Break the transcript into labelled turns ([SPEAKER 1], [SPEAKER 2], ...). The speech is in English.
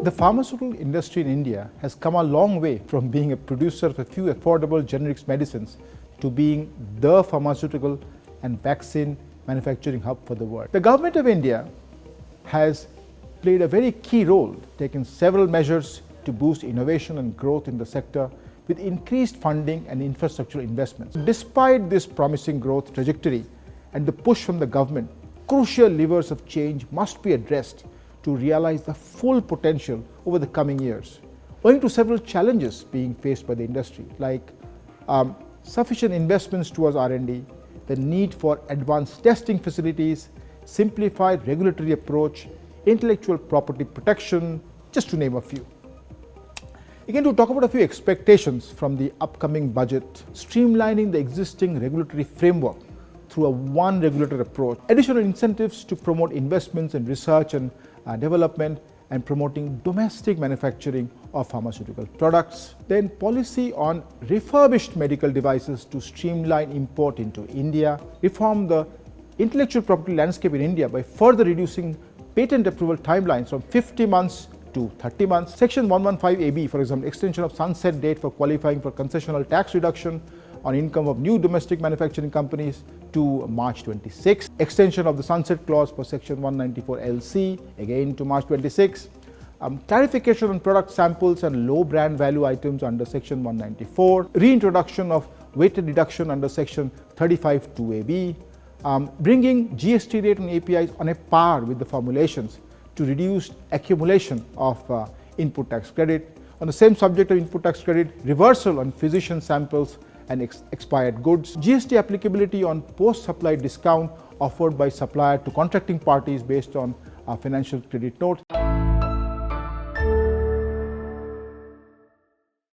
[SPEAKER 1] The pharmaceutical industry in India has come a long way from being a producer of a few affordable generics medicines to being the pharmaceutical and vaccine manufacturing hub for the world. The government of India has played a very key role, taking several measures to boost innovation and growth in the sector with increased funding and infrastructural investments. Despite this promising growth trajectory and the push from the government, crucial levers of change must be addressed to realize the full potential over the coming years, owing to several challenges being faced by the industry, like sufficient investments towards R&D, the need for advanced testing facilities, simplified regulatory approach, intellectual property protection, just to name a few. Again, to talk about a few expectations from the upcoming budget, streamlining the existing regulatory framework through a one regulator approach, additional incentives to promote investments in research and development, and promoting domestic manufacturing of pharmaceutical products. Then policy on refurbished medical devices to streamline import into India, reform the intellectual property landscape in India by further reducing patent approval timelines from 50 months to 30 months. Section 115AB, for example, extension of sunset date for qualifying for concessional tax reduction on income of new domestic manufacturing companies to March 26. Extension of the sunset clause for Section 194LC, again to March 26. Clarification on product samples and low brand value items under Section 194. Reintroduction of weighted deduction under Section 352AB. Bringing GST rate on APIs on a par with the formulations to reduce accumulation of input tax credit. On the same subject of input tax credit, reversal on physician samples and expired goods. GST applicability on post-supply discount offered by supplier to contracting parties based on financial credit notes.